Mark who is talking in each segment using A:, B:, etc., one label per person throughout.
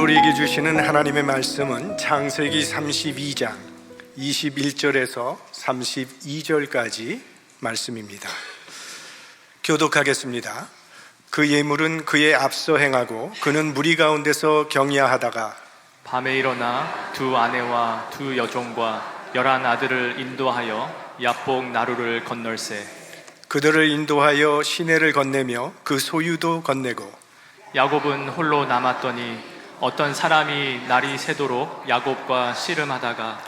A: 우리에게 주시는 하나님의 말씀은 창세기 32장 21절에서 32절까지 말씀입니다. 교독하겠습니다. 그 예물은 그의 앞서 행하고 그는 무리 가운데서 경야하다가
B: 밤에 일어나 두 아내와 두 여종과 11 아들을 인도하여 야복 나루를 건널세.
A: 그들을 인도하여 시내를 건네며 그 소유도 건네고
B: 야곱은 홀로 남았더니 어떤 사람이 날이 새도록 야곱과 씨름하다가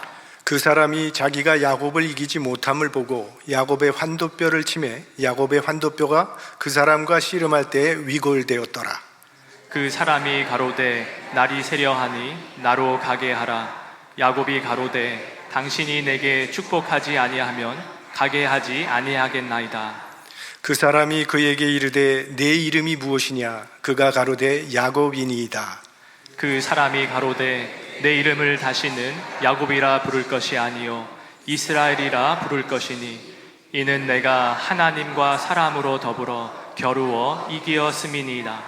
A: 그 사람이 자기가 야곱을 이기지 못함을 보고 야곱의 환도뼈를 치매 야곱의 환도뼈가 그 사람과 씨름할 때에 위골되었더라.
B: 그 사람이 가로되 날이 새려하니 나로 가게 하라. 야곱이 가로되 당신이 내게 축복하지 아니하면 가게 하지 아니하겠나이다.
A: 그 사람이 그에게 이르되 내 이름이 무엇이냐? 그가 가로되 야곱이니이다.
B: 그 사람이 가로되 내 이름을 다시는 야곱이라 부를 것이 아니요 이스라엘이라 부를 것이니 이는 내가 하나님과 사람으로 더불어 겨루어 이기었음이니이다.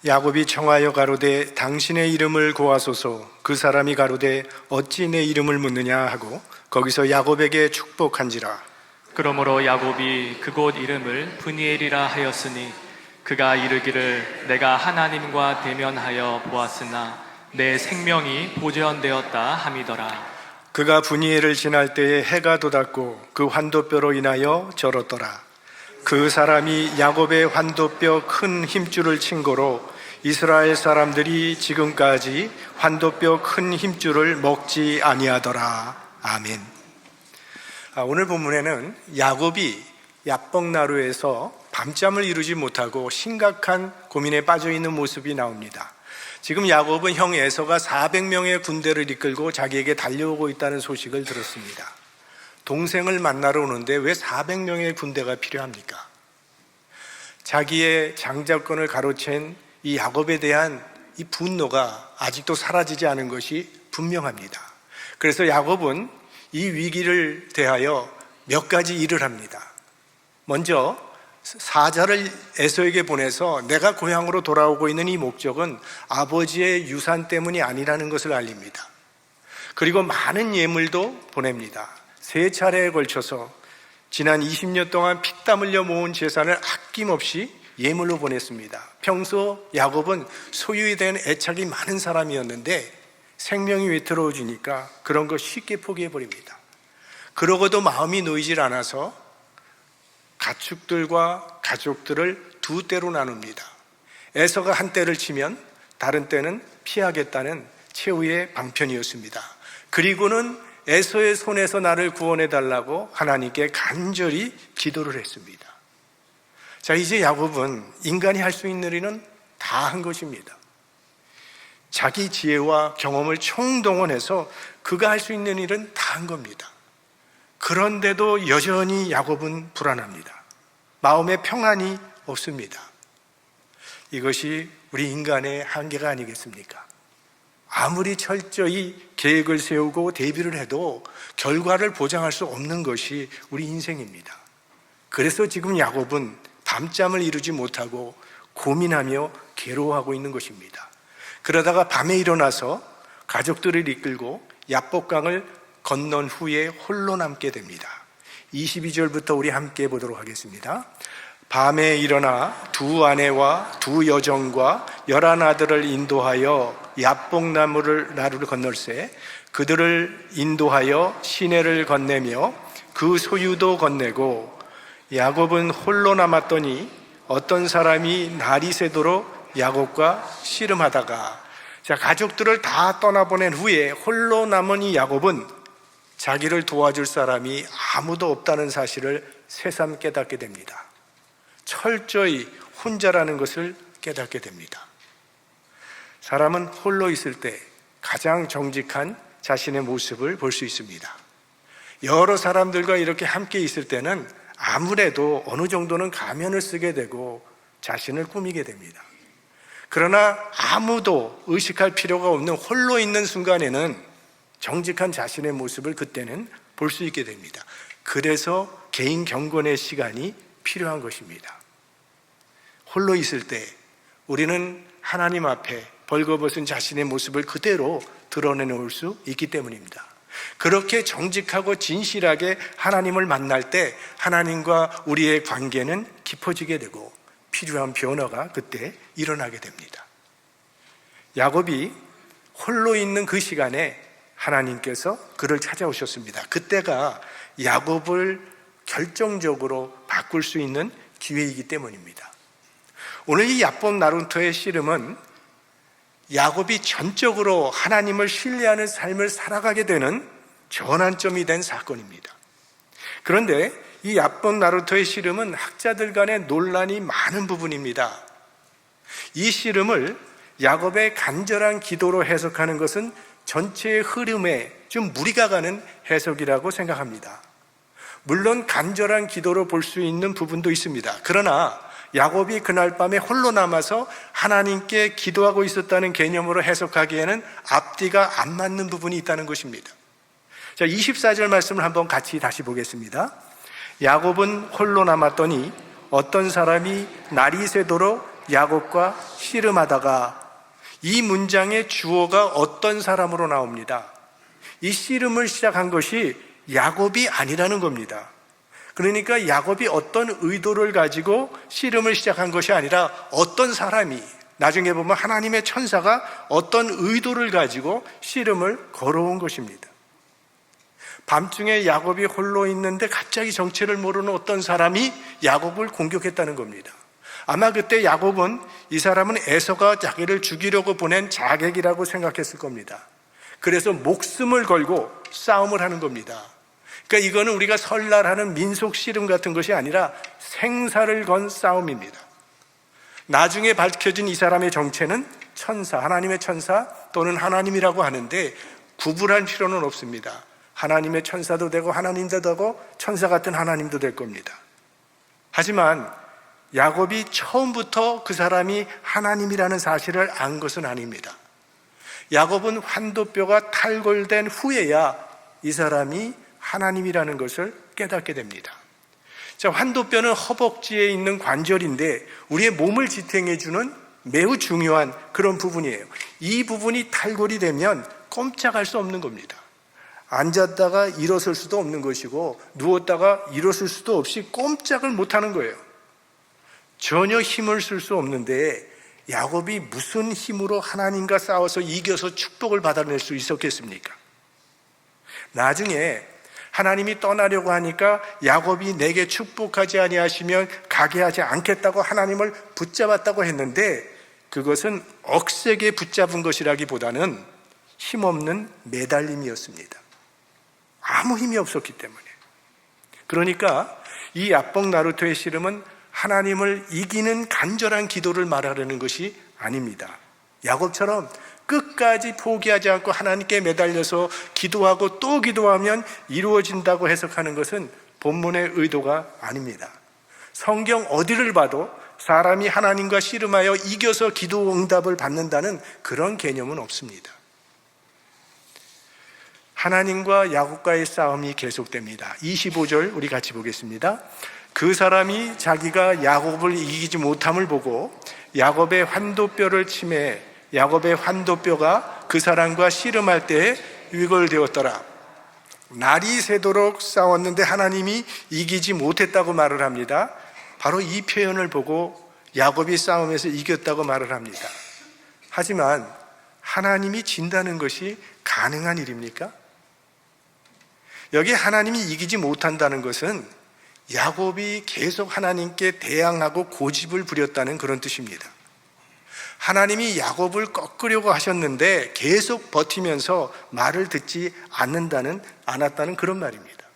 A: 야곱이 청하여 가로되 당신의 이름을 고하소서. 그 사람이 가로되 어찌 내 이름을 묻느냐 하고 거기서 야곱에게 축복한지라.
B: 그러므로 야곱이 그곳 이름을 브니엘이라 하였으니 그가 이르기를 내가 하나님과 대면하여 보았으나 내 생명이 보존되었다 함이더라.
A: 그가 브니엘을 지날 때에 해가 돋았고 그 환도뼈로 인하여 절었더라. 그 사람이 야곱의 환도뼈 큰 힘줄을 친 고로 이스라엘 사람들이 지금까지 환도뼈 큰 힘줄을 먹지 아니하더라. 아멘. 오늘 본문에는 야곱이 야복나루에서 밤잠을 이루지 못하고 심각한 고민에 빠져 있는 모습이 나옵니다. 지금 야곱은 형 에서가 400명의 군대를 이끌고 자기에게 달려오고 있다는 소식을 들었습니다. 동생을 만나러 오는데 왜 400명의 군대가 필요합니까? 자기의 장자권을 가로챈 이 야곱에 대한 이 분노가 아직도 사라지지 않은 것이 분명합니다. 그래서 야곱은 이 위기를 대하여 몇 가지 일을 합니다. 먼저 사자를 에서에게 보내서 내가 고향으로 돌아오고 있는 이 목적은 아버지의 유산 때문이 아니라는 것을 알립니다. 그리고 많은 예물도 보냅니다. 3차례에 걸쳐서 지난 20년 동안 피땀 흘려 모은 재산을 아낌없이 예물로 보냈습니다. 평소 야곱은 소유에 대한 애착이 많은 사람이었는데 생명이 위태로워지니까 그런 거 쉽게 포기해버립니다. 그러고도 마음이 놓이질 않아서 가축들과 가족들을 두 때로 나눕니다. 에서가 한 때를 치면 다른 때는 피하겠다는 최후의 방편이었습니다. 그리고는 에서의 손에서 나를 구원해 달라고 하나님께 간절히 기도를 했습니다. 자, 이제 야곱은 인간이 할 수 있는 일은 다 한 것입니다. 자기 지혜와 경험을 총동원해서 그가 할 수 있는 일은 다 한 겁니다. 그런데도 여전히 야곱은 불안합니다. 마음에 평안이 없습니다. 이것이 우리 인간의 한계가 아니겠습니까? 아무리 철저히 계획을 세우고 대비를 해도 결과를 보장할 수 없는 것이 우리 인생입니다. 그래서 지금 야곱은 밤잠을 이루지 못하고 고민하며 괴로워하고 있는 것입니다. 그러다가 밤에 일어나서 가족들을 이끌고 야복강을 건넌 후에 홀로 남게 됩니다. 22절부터 우리 함께 보도록 하겠습니다. 밤에 일어나 두 아내와 두 여종과 11 아들을 인도하여 야복나루를 건널세. 그들을 인도하여 시내를 건네며 그 소유도 건네고 야곱은 홀로 남았더니 어떤 사람이 날이 새도록 야곱과 씨름하다가 가족들을 다 떠나보낸 후에 홀로 남은 이 야곱은 자기를 도와줄 사람이 아무도 없다는 사실을 새삼 깨닫게 됩니다. 철저히 혼자라는 것을 깨닫게 됩니다. 사람은 홀로 있을 때 가장 정직한 자신의 모습을 볼 수 있습니다. 여러 사람들과 이렇게 함께 있을 때는 아무래도 어느 정도는 가면을 쓰게 되고 자신을 꾸미게 됩니다. 그러나 아무도 의식할 필요가 없는 홀로 있는 순간에는 정직한 자신의 모습을 그때는 볼 수 있게 됩니다. 그래서 개인 경건의 시간이 필요한 것입니다. 홀로 있을 때 우리는 하나님 앞에 벌거벗은 자신의 모습을 그대로 드러내놓을 수 있기 때문입니다. 그렇게 정직하고 진실하게 하나님을 만날 때 하나님과 우리의 관계는 깊어지게 되고 필요한 변화가 그때 일어나게 됩니다. 야곱이 홀로 있는 그 시간에 하나님께서 그를 찾아오셨습니다. 그때가 야곱을 결정적으로 바꿀 수 있는 기회이기 때문입니다. 오늘 이 야복 나루토의 씨름은 야곱이 전적으로 하나님을 신뢰하는 삶을 살아가게 되는 전환점이 된 사건입니다. 그런데 이 야복 나루토의 씨름은 학자들 간의 논란이 많은 부분입니다. 이 씨름을 야곱의 간절한 기도로 해석하는 것은 전체의 흐름에 좀 무리가 가는 해석이라고 생각합니다. 물론 간절한 기도로 볼 수 있는 부분도 있습니다. 그러나 야곱이 그날 밤에 홀로 남아서 하나님께 기도하고 있었다는 개념으로 해석하기에는 앞뒤가 안 맞는 부분이 있다는 것입니다. 자, 24절 말씀을 한번 같이 다시 보겠습니다. 야곱은 홀로 남았더니 어떤 사람이 날이 새도록 야곱과 씨름하다가, 이 문장의 주어가 어떤 사람으로 나옵니다. 이 씨름을 시작한 것이 야곱이 아니라는 겁니다. 그러니까 야곱이 어떤 의도를 가지고 씨름을 시작한 것이 아니라 어떤 사람이, 나중에 보면 하나님의 천사가 어떤 의도를 가지고 씨름을 걸어온 것입니다. 밤중에 야곱이 홀로 있는데 갑자기 정체를 모르는 어떤 사람이 야곱을 공격했다는 겁니다. 아마 그때 야곱은 이 사람은 에서가 자기를 죽이려고 보낸 자객이라고 생각했을 겁니다. 그래서 목숨을 걸고 싸움을 하는 겁니다. 그러니까 이거는 우리가 설날하는 민속 씨름 같은 것이 아니라 생사를 건 싸움입니다. 나중에 밝혀진 이 사람의 정체는 천사, 하나님의 천사 또는 하나님이라고 하는데 구분할 필요는 없습니다. 하나님의 천사도 되고 하나님도 되고 천사 같은 하나님도 될 겁니다. 하지만 야곱이 처음부터 그 사람이 하나님이라는 사실을 안 것은 아닙니다. 야곱은 환도뼈가 탈골된 후에야 이 사람이 하나님이라는 것을 깨닫게 됩니다. 자, 환도뼈는 허벅지에 있는 관절인데 우리의 몸을 지탱해주는 매우 중요한 그런 부분이에요. 이 부분이 탈골이 되면 꼼짝할 수 없는 겁니다. 앉았다가 일어설 수도 없는 것이고 누웠다가 일어설 수도 없이 꼼짝을 못하는 거예요. 전혀 힘을 쓸 수 없는데 야곱이 무슨 힘으로 하나님과 싸워서 이겨서 축복을 받아낼 수 있었겠습니까? 나중에 하나님이 떠나려고 하니까 야곱이 내게 축복하지 아니하시면 가게 하지 않겠다고 하나님을 붙잡았다고 했는데 그것은 억세게 붙잡은 것이라기보다는 힘없는 매달림이었습니다. 아무 힘이 없었기 때문에. 그러니까 이 야복 나루토의 씨름은 하나님을 이기는 간절한 기도를 말하려는 것이 아닙니다. 야곱처럼 끝까지 포기하지 않고 하나님께 매달려서 기도하고 또 기도하면 이루어진다고 해석하는 것은 본문의 의도가 아닙니다. 성경 어디를 봐도 사람이 하나님과 씨름하여 이겨서 기도 응답을 받는다는 그런 개념은 없습니다. 하나님과 야곱과의 싸움이 계속됩니다. 25절 우리 같이 보겠습니다. 그 사람이 자기가 야곱을 이기지 못함을 보고 야곱의 환도뼈를 치매 야곱의 환도뼈가 그 사람과 씨름할 때에 위골되었더라. 날이 새도록 싸웠는데 하나님이 이기지 못했다고 말을 합니다. 바로 이 표현을 보고 야곱이 싸움에서 이겼다고 말을 합니다. 하지만 하나님이 진다는 것이 가능한 일입니까? 여기 하나님이 이기지 못한다는 것은 야곱이 계속 하나님께 대항하고 고집을 부렸다는 그런 뜻입니다. 하나님이 야곱을 꺾으려고 하셨는데 계속 버티면서 말을 듣지 않았다는 그런 말입니다.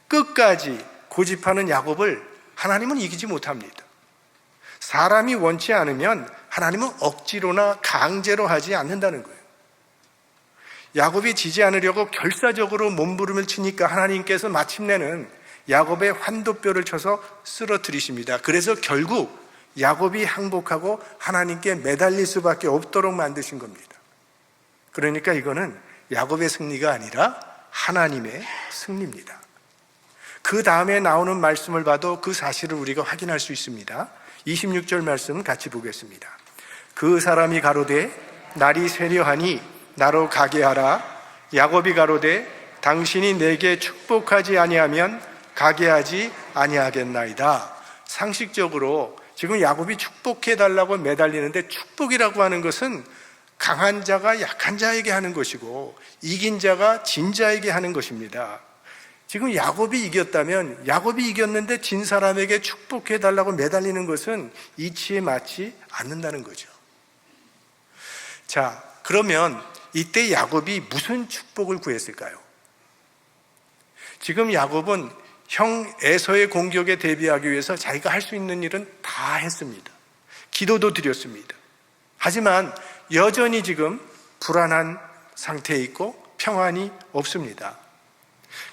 A: 끝까지 고집하는 야곱을 하나님은 이기지 못합니다. 사람이 원치 않으면 하나님은 억지로나 강제로 하지 않는다는 거예요. 야곱이 지지 않으려고 결사적으로 몸부림을 치니까 하나님께서 마침내는 야곱의 환도뼈를 쳐서 쓰러뜨리십니다. 그래서 결국 야곱이 항복하고 하나님께 매달릴 수밖에 없도록 만드신 겁니다. 그러니까 이거는 야곱의 승리가 아니라 하나님의 승리입니다. 그 다음에 나오는 말씀을 봐도 그 사실을 우리가 확인할 수 있습니다. 26절 말씀 같이 보겠습니다. 그 사람이 가로되 날이 세려하니 나로 가게 하라. 야곱이 가로되 당신이 내게 축복하지 아니하면 가게 하지 아니하겠나이다. 상식적으로 지금 야곱이 축복해 달라고 매달리는데, 축복이라고 하는 것은 강한 자가 약한 자에게 하는 것이고 이긴 자가 진 자에게 하는 것입니다. 지금 야곱이 이겼다면, 야곱이 이겼는데 진 사람에게 축복해 달라고 매달리는 것은 이치에 맞지 않는다는 거죠. 자, 그러면 이때 야곱이 무슨 축복을 구했을까요? 지금 야곱은 형 에서의 공격에 대비하기 위해서 자기가 할 수 있는 일은 다 했습니다. 기도도 드렸습니다. 하지만 여전히 지금 불안한 상태에 있고 평안이 없습니다.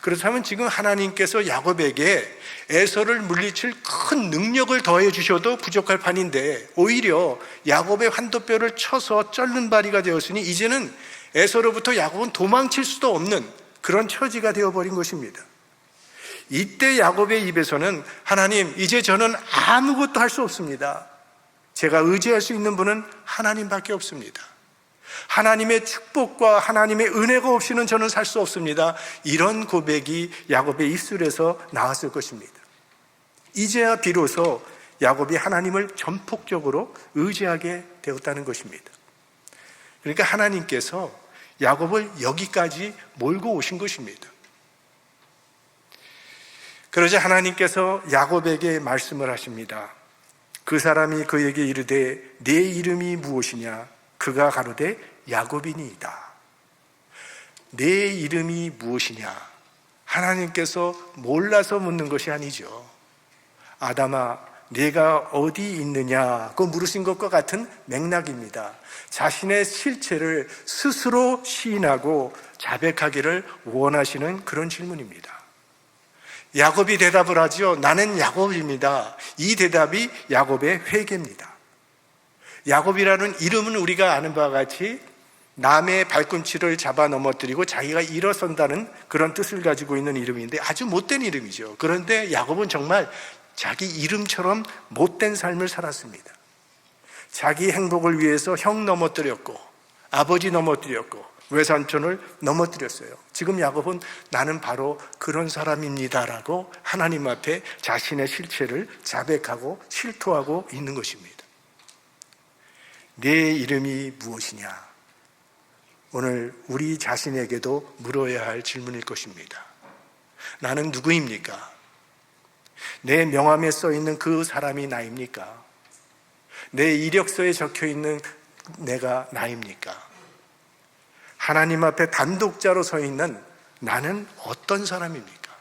A: 그렇다면 지금 하나님께서 야곱에게 에서를 물리칠 큰 능력을 더해 주셔도 부족할 판인데, 오히려 야곱의 환도뼈를 쳐서 쩔는 바리가 되었으니 이제는 에서로부터 야곱은 도망칠 수도 없는 그런 처지가 되어버린 것입니다. 이때 야곱의 입에서는 하나님, 이제 저는 아무것도 할 수 없습니다. 제가 의지할 수 있는 분은 하나님밖에 없습니다. 하나님의 축복과 하나님의 은혜가 없이는 저는 살 수 없습니다. 이런 고백이 야곱의 입술에서 나왔을 것입니다. 이제야 비로소 야곱이 하나님을 전폭적으로 의지하게 되었다는 것입니다. 그러니까 하나님께서 야곱을 여기까지 몰고 오신 것입니다. 그러자 하나님께서 야곱에게 말씀을 하십니다. 그 사람이 그에게 이르되 내 이름이 무엇이냐? 그가 가로되 야곱이니이다. 내 이름이 무엇이냐? 하나님께서 몰라서 묻는 것이 아니죠. 아담아, 내가 어디 있느냐고 물으신 것과 같은 맥락입니다. 자신의 실체를 스스로 시인하고 자백하기를 원하시는 그런 질문입니다. 야곱이 대답을 하죠. 나는 야곱입니다. 이 대답이 야곱의 회개입니다. 야곱이라는 이름은 우리가 아는 바와 같이 남의 발꿈치를 잡아 넘어뜨리고 자기가 일어선다는 그런 뜻을 가지고 있는 이름인데 아주 못된 이름이죠. 그런데 야곱은 정말 자기 이름처럼 못된 삶을 살았습니다. 자기 행복을 위해서 형 넘어뜨렸고 아버지 넘어뜨렸고 외삼촌을 넘어뜨렸어요. 지금 야곱은 나는 바로 그런 사람입니다라고 하나님 앞에 자신의 실체를 자백하고 실토하고 있는 것입니다. 내 이름이 무엇이냐? 오늘 우리 자신에게도 물어야 할 질문일 것입니다. 나는 누구입니까? 내 명함에 써 있는 그 사람이 나입니까? 내 이력서에 적혀 있는 내가 나입니까? 하나님 앞에 단독자로 서 있는 나는 어떤 사람입니까?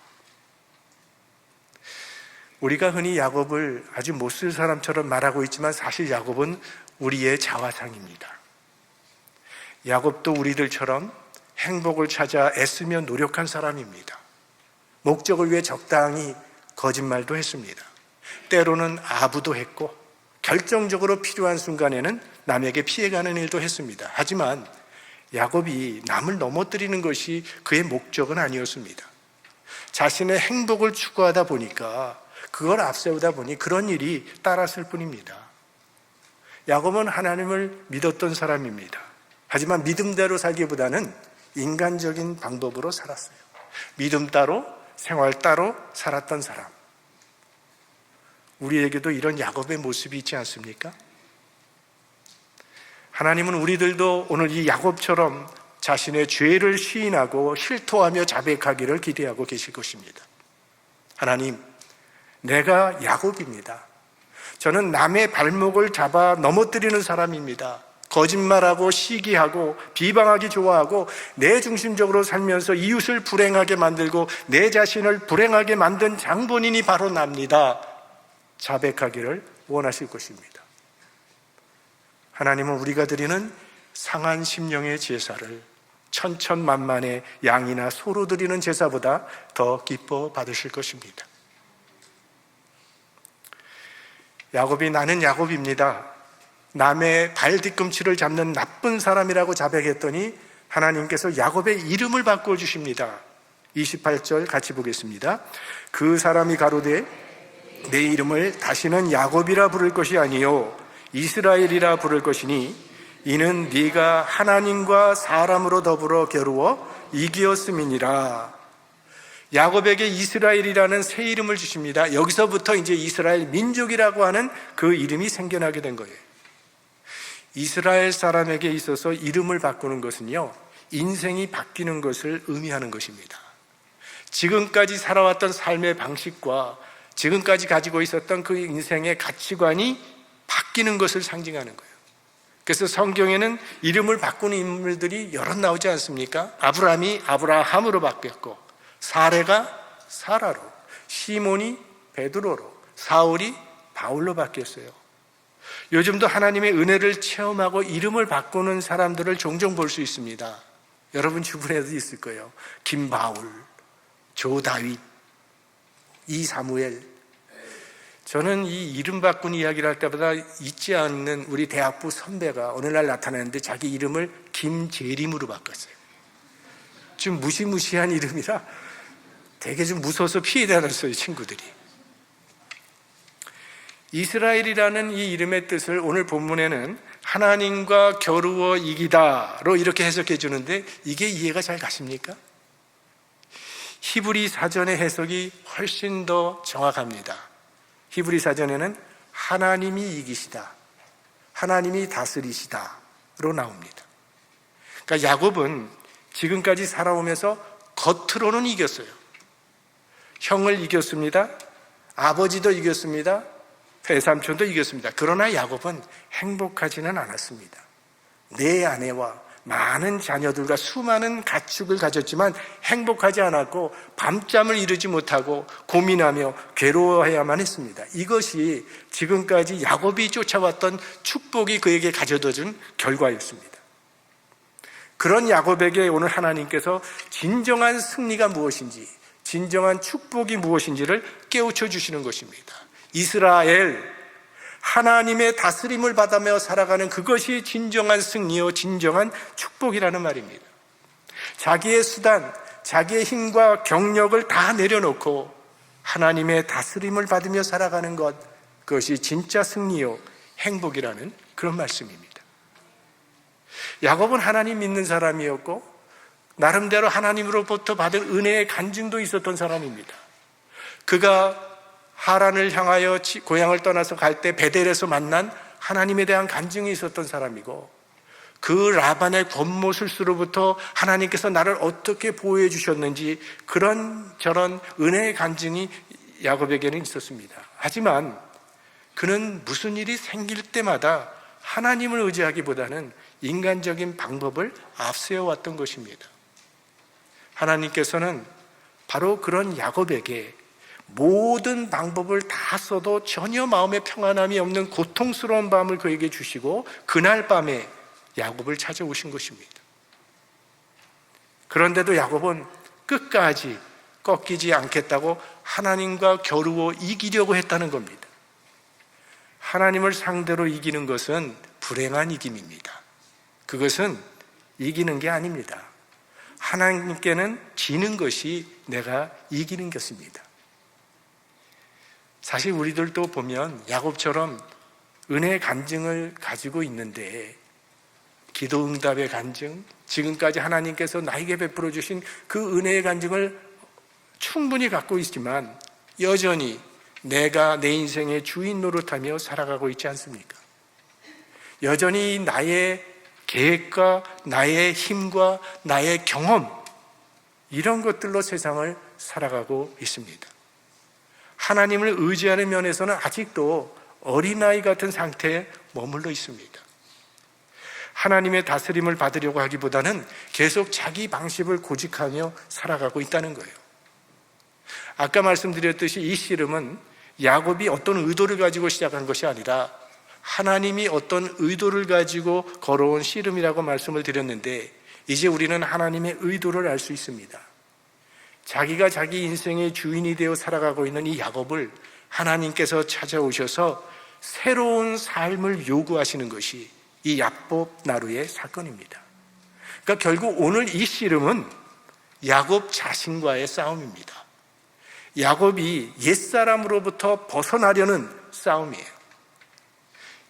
A: 우리가 흔히 야곱을 아주 못쓸 사람처럼 말하고 있지만 사실 야곱은 우리의 자화상입니다. 야곱도 우리들처럼 행복을 찾아 애쓰며 노력한 사람입니다. 목적을 위해 적당히 거짓말도 했습니다. 때로는 아부도 했고 결정적으로 필요한 순간에는 남에게 피해가는 일도 했습니다. 하지만 야곱이 남을 넘어뜨리는 것이 그의 목적은 아니었습니다. 자신의 행복을 추구하다 보니까 그걸 앞세우다 보니 그런 일이 따랐을 뿐입니다. 야곱은 하나님을 믿었던 사람입니다. 하지만 믿음대로 살기보다는 인간적인 방법으로 살았어요. 믿음 따로 생활 따로 살았던 사람. 우리에게도 이런 야곱의 모습이 있지 않습니까? 하나님은 우리들도 오늘 이 야곱처럼 자신의 죄를 시인하고 실토하며 자백하기를 기대하고 계실 것입니다. 하나님, 내가 야곱입니다. 저는 남의 발목을 잡아 넘어뜨리는 사람입니다. 거짓말하고 시기하고 비방하기 좋아하고 내 중심적으로 살면서 이웃을 불행하게 만들고 내 자신을 불행하게 만든 장본인이 바로 납니다. 자백하기를 원하실 것입니다. 하나님은 우리가 드리는 상한 심령의 제사를 천천만만의 양이나 소로 드리는 제사보다 더 기뻐 받으실 것입니다. 야곱이 나는 야곱입니다. 남의 발 뒤꿈치를 잡는 나쁜 사람이라고 자백했더니 하나님께서 야곱의 이름을 바꿔주십니다. 28절 같이 보겠습니다. 그 사람이 가로되 내 이름을 다시는 야곱이라 부를 것이 아니요 이스라엘이라 부를 것이니 이는 네가 하나님과 사람으로 더불어 겨루어 이기었음이니라. 야곱에게 이스라엘이라는 새 이름을 주십니다. 여기서부터 이제 이스라엘 민족이라고 하는 그 이름이 생겨나게 된 거예요. 이스라엘 사람에게 있어서 이름을 바꾸는 것은요, 인생이 바뀌는 것을 의미하는 것입니다. 지금까지 살아왔던 삶의 방식과 지금까지 가지고 있었던 그 인생의 가치관이 바뀌는 것을 상징하는 거예요. 그래서 성경에는 이름을 바꾸는 인물들이 여럿 나오지 않습니까? 아브라함이 아브라함으로 바뀌었고, 사레가 사라로, 시몬이 베드로로, 사울이 바울로 바뀌었어요. 요즘도 하나님의 은혜를 체험하고 이름을 바꾸는 사람들을 종종 볼 수 있습니다. 여러분 주변에도 있을 거예요. 김바울, 조다윗, 이사무엘. 저는 이 이름 바꾼 이야기를 할 때마다 잊지 않는 우리 대학부 선배가 어느 날 나타났는데 자기 이름을 김재림으로 바꿨어요. 좀 무시무시한 이름이라 되게 좀 무서워서 피해 다녔어요, 친구들이. 이스라엘이라는 이 이름의 뜻을 오늘 본문에는 하나님과 겨루어 이기다로 이렇게 해석해 주는데, 이게 이해가 잘 가십니까? 히브리 사전의 해석이 훨씬 더 정확합니다. 히브리 사전에는 하나님이 이기시다, 하나님이 다스리시다로 나옵니다. 그러니까 야곱은 지금까지 살아오면서 겉으로는 이겼어요. 형을 이겼습니다. 아버지도 이겼습니다. 외삼촌도 이겼습니다. 그러나 야곱은 행복하지는 않았습니다. 내 아내와 많은 자녀들과 수많은 가축을 가졌지만 행복하지 않았고 밤잠을 이루지 못하고 고민하며 괴로워해야만 했습니다. 이것이 지금까지 야곱이 쫓아왔던 축복이 그에게 가져다 준 결과였습니다. 그런 야곱에게 오늘 하나님께서 진정한 승리가 무엇인지, 진정한 축복이 무엇인지를 깨우쳐 주시는 것입니다. 이스라엘, 하나님의 다스림을 받으며 살아가는 그것이 진정한 승리요, 진정한 축복이라는 말입니다. 자기의 수단, 자기의 힘과 경력을 다 내려놓고 하나님의 다스림을 받으며 살아가는 것, 그것이 진짜 승리요, 행복이라는 그런 말씀입니다. 야곱은 하나님 믿는 사람이었고 나름대로 하나님으로부터 받은 은혜의 간증도 있었던 사람입니다. 그가 하란을 향하여 고향을 떠나서 갈 때 베델에서 만난 하나님에 대한 간증이 있었던 사람이고, 그 라반의 권모술수로부터 하나님께서 나를 어떻게 보호해 주셨는지 그런 저런 은혜의 간증이 야곱에게는 있었습니다. 하지만 그는 무슨 일이 생길 때마다 하나님을 의지하기보다는 인간적인 방법을 앞세워왔던 것입니다. 하나님께서는 바로 그런 야곱에게 모든 방법을 다 써도 전혀 마음에 평안함이 없는 고통스러운 밤을 그에게 주시고 그날 밤에 야곱을 찾아오신 것입니다. 그런데도 야곱은 끝까지 꺾이지 않겠다고 하나님과 겨루어 이기려고 했다는 겁니다. 하나님을 상대로 이기는 것은 불행한 이김입니다. 그것은 이기는 게 아닙니다. 하나님께는 지는 것이 내가 이기는 것입니다. 사실 우리들도 보면 야곱처럼 은혜의 간증을 가지고 있는데, 기도 응답의 간증, 지금까지 하나님께서 나에게 베풀어 주신 그 은혜의 간증을 충분히 갖고 있지만 여전히 내가 내 인생의 주인 노릇하며 살아가고 있지 않습니까? 여전히 나의 계획과 나의 힘과 나의 경험, 이런 것들로 세상을 살아가고 있습니다. 하나님을 의지하는 면에서는 아직도 어린아이 같은 상태에 머물러 있습니다. 하나님의 다스림을 받으려고 하기보다는 계속 자기 방식을 고집하며 살아가고 있다는 거예요. 아까 말씀드렸듯이 이 씨름은 야곱이 어떤 의도를 가지고 시작한 것이 아니라 하나님이 어떤 의도를 가지고 걸어온 씨름이라고 말씀을 드렸는데, 이제 우리는 하나님의 의도를 알 수 있습니다. 자기가 자기 인생의 주인이 되어 살아가고 있는 이 야곱을 하나님께서 찾아오셔서 새로운 삶을 요구하시는 것이 이 야곱 나루의 사건입니다. 그러니까 결국 오늘 이 씨름은 야곱 자신과의 싸움입니다. 야곱이 옛사람으로부터 벗어나려는 싸움이에요.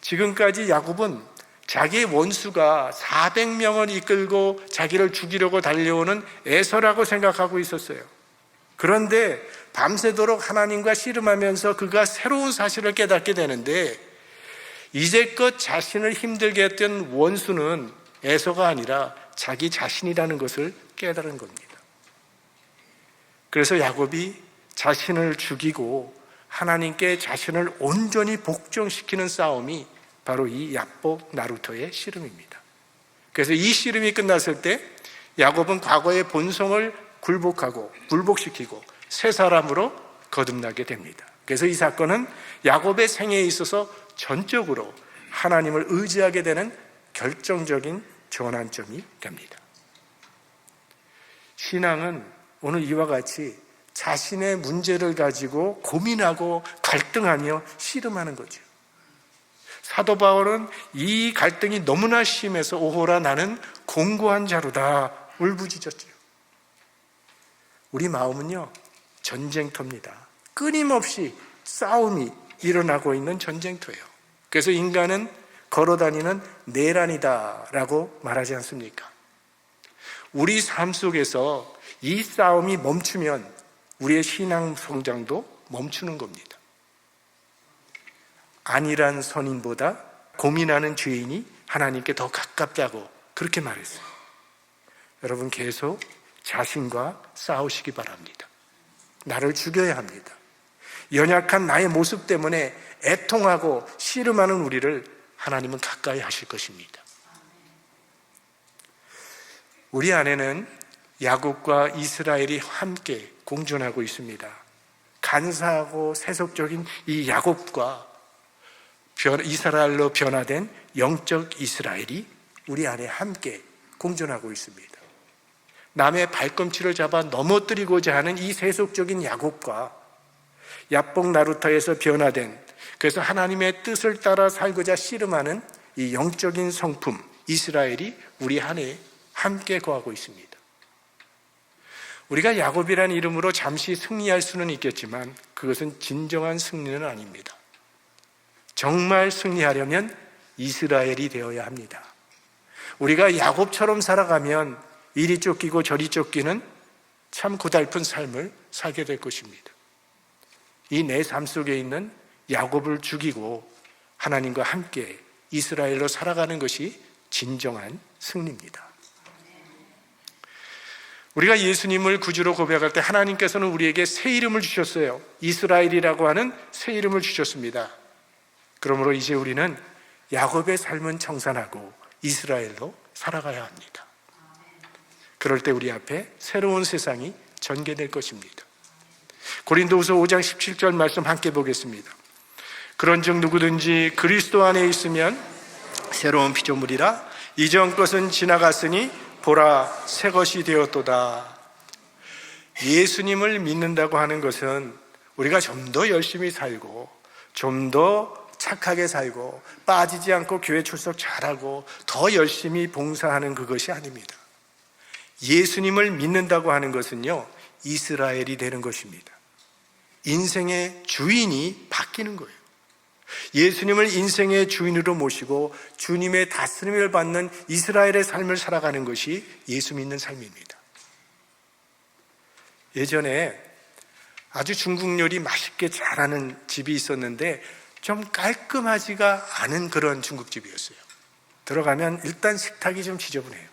A: 지금까지 야곱은 자기의 원수가 400명을 이끌고 자기를 죽이려고 달려오는 에서라고 생각하고 있었어요. 그런데 밤새도록 하나님과 씨름하면서 그가 새로운 사실을 깨닫게 되는데, 이제껏 자신을 힘들게 했던 원수는 에서가 아니라 자기 자신이라는 것을 깨달은 겁니다. 그래서 야곱이 자신을 죽이고 하나님께 자신을 온전히 복종시키는 싸움이 바로 이 야복 나루터의 씨름입니다. 그래서 이 씨름이 끝났을 때 야곱은 과거의 본성을 굴복시키고 새 사람으로 거듭나게 됩니다. 그래서 이 사건은 야곱의 생애에 있어서 전적으로 하나님을 의지하게 되는 결정적인 전환점이 됩니다. 신앙은 오늘 이와 같이 자신의 문제를 가지고 고민하고 갈등하며 씨름하는 거죠. 사도 바울은 이 갈등이 너무나 심해서 오호라 나는 공고한 자루다 울부짖었죠. 우리 마음은요, 전쟁터입니다. 끊임없이 싸움이 일어나고 있는 전쟁터예요. 그래서 인간은 걸어다니는 내란이다라고 말하지 않습니까? 우리 삶 속에서 이 싸움이 멈추면 우리의 신앙 성장도 멈추는 겁니다. 안일한 선인보다 고민하는 죄인이 하나님께 더 가깝다고 그렇게 말했어요. 여러분, 계속 자신과 싸우시기 바랍니다. 나를 죽여야 합니다. 연약한 나의 모습 때문에 애통하고 씨름하는 우리를 하나님은 가까이 하실 것입니다. 우리 안에는 야곱과 이스라엘이 함께 공존하고 있습니다. 간사하고 세속적인 이 야곱과 이스라엘로 변화된 영적 이스라엘이 우리 안에 함께 공존하고 있습니다. 남의 발꿈치를 잡아 넘어뜨리고자 하는 이 세속적인 야곱과 야복 나루터에서 변화된, 그래서 하나님의 뜻을 따라 살고자 씨름하는 이 영적인 성품 이스라엘이 우리 안에 함께 거하고 있습니다. 우리가 야곱이라는 이름으로 잠시 승리할 수는 있겠지만 그것은 진정한 승리는 아닙니다. 정말 승리하려면 이스라엘이 되어야 합니다. 우리가 야곱처럼 살아가면 이리 쫓기고 저리 쫓기는 참 고달픈 삶을 살게 될 것입니다. 이 내 삶 속에 있는 야곱을 죽이고 하나님과 함께 이스라엘로 살아가는 것이 진정한 승리입니다. 우리가 예수님을 구주로 고백할 때 하나님께서는 우리에게 새 이름을 주셨어요. 이스라엘이라고 하는 새 이름을 주셨습니다. 그러므로 이제 우리는 야곱의 삶은 청산하고 이스라엘로 살아가야 합니다. 그럴 때 우리 앞에 새로운 세상이 전개될 것입니다. 고린도후서 5장 17절 말씀 함께 보겠습니다. 그런즉 누구든지 그리스도 안에 있으면 새로운 피조물이라 이전 것은 지나갔으니 보라 새 것이 되었도다. 예수님을 믿는다고 하는 것은 우리가 좀 더 열심히 살고 좀 더 착하게 살고 빠지지 않고 교회 출석 잘하고 더 열심히 봉사하는 그것이 아닙니다. 예수님을 믿는다고 하는 것은요, 이스라엘이 되는 것입니다. 인생의 주인이 바뀌는 거예요. 예수님을 인생의 주인으로 모시고 주님의 다스림을 받는 이스라엘의 삶을 살아가는 것이 예수 믿는 삶입니다. 예전에 아주 중국 요리 맛있게 잘하는 집이 있었는데 좀 깔끔하지가 않은 그런 중국집이었어요. 들어가면 일단 식탁이 좀 지저분해요.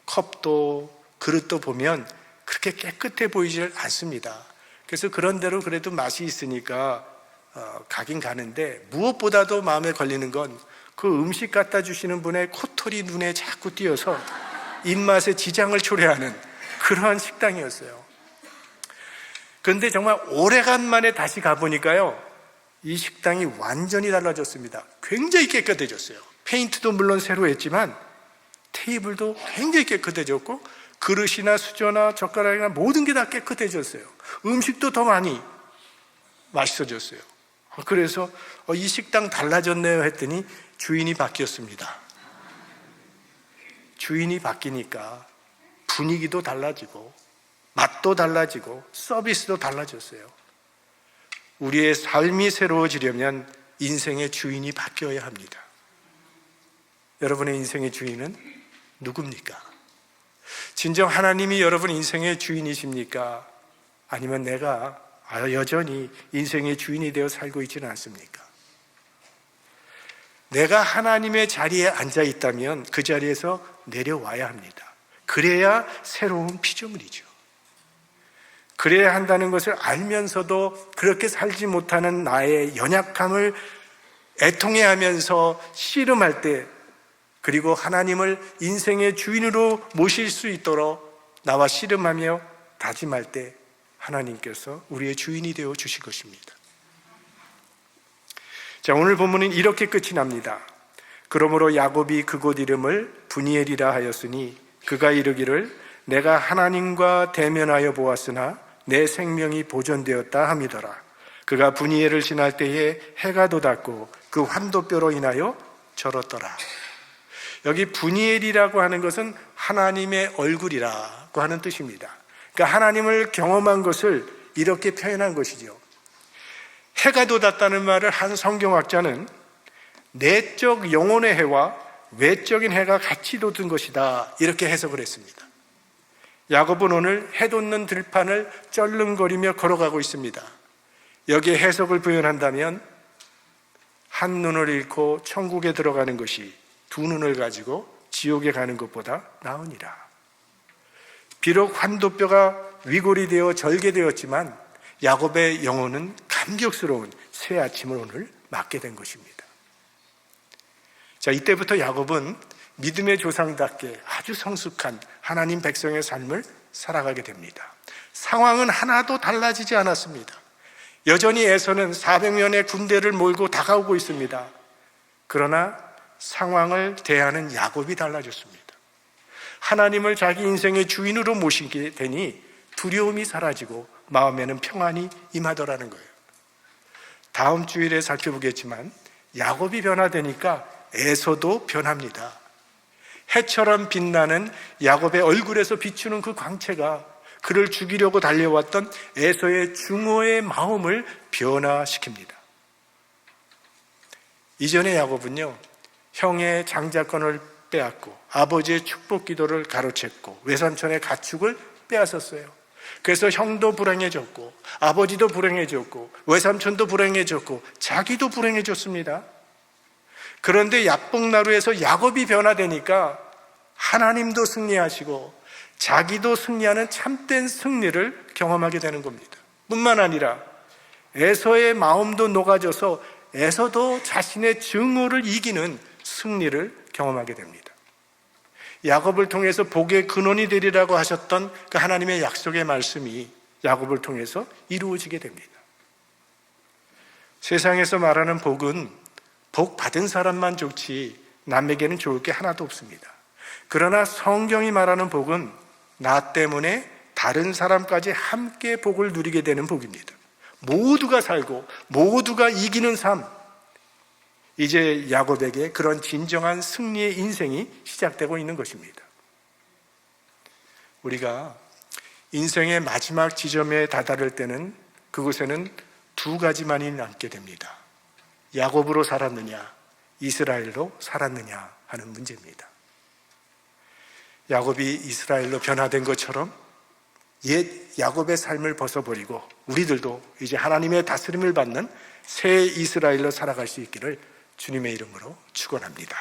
A: 컵도 그릇도 보면 그렇게 깨끗해 보이질 않습니다. 그래서 그런 대로 그래도 맛이 있으니까 가긴 가는데, 무엇보다도 마음에 걸리는 건 그 음식 갖다 주시는 분의 코털이 눈에 자꾸 띄어서 입맛에 지장을 초래하는 그러한 식당이었어요. 그런데 정말 오래간만에 다시 가보니까요, 이 식당이 완전히 달라졌습니다. 굉장히 깨끗해졌어요. 페인트도 물론 새로 했지만 테이블도 굉장히 깨끗해졌고 그릇이나 수저나 젓가락이나 모든 게 다 깨끗해졌어요. 음식도 더 많이 맛있어졌어요. 그래서 이 식당 달라졌네요 했더니 주인이 바뀌었습니다. 주인이 바뀌니까 분위기도 달라지고 맛도 달라지고 서비스도 달라졌어요. 우리의 삶이 새로워지려면 인생의 주인이 바뀌어야 합니다. 여러분의 인생의 주인은 누굽니까? 진정 하나님이 여러분 인생의 주인이십니까? 아니면 내가 여전히 인생의 주인이 되어 살고 있지는 않습니까? 내가 하나님의 자리에 앉아 있다면 그 자리에서 내려와야 합니다. 그래야 새로운 피조물이죠. 그래야 한다는 것을 알면서도 그렇게 살지 못하는 나의 연약함을 애통해하면서 씨름할 때, 그리고 하나님을 인생의 주인으로 모실 수 있도록 나와 씨름하며 다짐할 때 하나님께서 우리의 주인이 되어 주실 것입니다. 자, 오늘 본문은 이렇게 끝이 납니다. 그러므로 야곱이 그곳 이름을 브니엘이라 하였으니 그가 이르기를 내가 하나님과 대면하여 보았으나 내 생명이 보존되었다 함이더라. 그가 브니엘을 지날 때에 해가 돋았고 그 환도뼈로 인하여 절었더라. 여기 브니엘이라고 하는 것은 하나님의 얼굴이라고 하는 뜻입니다. 그러니까 하나님을 경험한 것을 이렇게 표현한 것이죠. 해가 돋았다는 말을 한 성경학자는 내적 영혼의 해와 외적인 해가 같이 돋은 것이다, 이렇게 해석을 했습니다. 야곱은 오늘 해 돋는 들판을 쩔릉거리며 걸어가고 있습니다. 여기에 해석을 부연한다면 한 눈을 잃고 천국에 들어가는 것이 두 눈을 가지고 지옥에 가는 것보다 나으니라. 비록 환도뼈가 위골이 되어 절개되었지만 야곱의 영혼은 감격스러운 새 아침을 오늘 맞게 된 것입니다. 자, 이때부터 야곱은 믿음의 조상답게 아주 성숙한 하나님 백성의 삶을 살아가게 됩니다. 상황은 하나도 달라지지 않았습니다. 여전히 에서는 400명의 군대를 몰고 다가오고 있습니다. 그러나 상황을 대하는 야곱이 달라졌습니다. 하나님을 자기 인생의 주인으로 모시게 되니 두려움이 사라지고 마음에는 평안이 임하더라는 거예요. 다음 주일에 살펴보겠지만 야곱이 변화되니까 에서도 변합니다. 해처럼 빛나는 야곱의 얼굴에서 비추는 그 광채가 그를 죽이려고 달려왔던 에서의 증오의 마음을 변화시킵니다. 이전에 야곱은요, 형의 장자권을 빼앗고 아버지의 축복 기도를 가로챘고 외삼촌의 가축을 빼앗았어요. 그래서 형도 불행해졌고 아버지도 불행해졌고 외삼촌도 불행해졌고 자기도 불행해졌습니다. 그런데 야복나루에서 야곱이 변화되니까 하나님도 승리하시고 자기도 승리하는 참된 승리를 경험하게 되는 겁니다. 뿐만 아니라 에서의 마음도 녹아져서 에서도 자신의 증오를 이기는 승리를 경험하게 됩니다. 야곱을 통해서 복의 근원이 되리라고 하셨던 그 하나님의 약속의 말씀이 야곱을 통해서 이루어지게 됩니다. 세상에서 말하는 복은 복 받은 사람만 좋지 남에게는 좋을 게 하나도 없습니다. 그러나 성경이 말하는 복은 나 때문에 다른 사람까지 함께 복을 누리게 되는 복입니다. 모두가 살고 모두가 이기는 삶, 이제 야곱에게 그런 진정한 승리의 인생이 시작되고 있는 것입니다. 우리가 인생의 마지막 지점에 다다를 때는 그곳에는 두 가지만이 남게 됩니다. 야곱으로 살았느냐, 이스라엘로 살았느냐 하는 문제입니다. 야곱이 이스라엘로 변화된 것처럼 옛 야곱의 삶을 벗어버리고 우리들도 이제 하나님의 다스림을 받는 새 이스라엘로 살아갈 수 있기를 주님의 이름으로 축원합니다.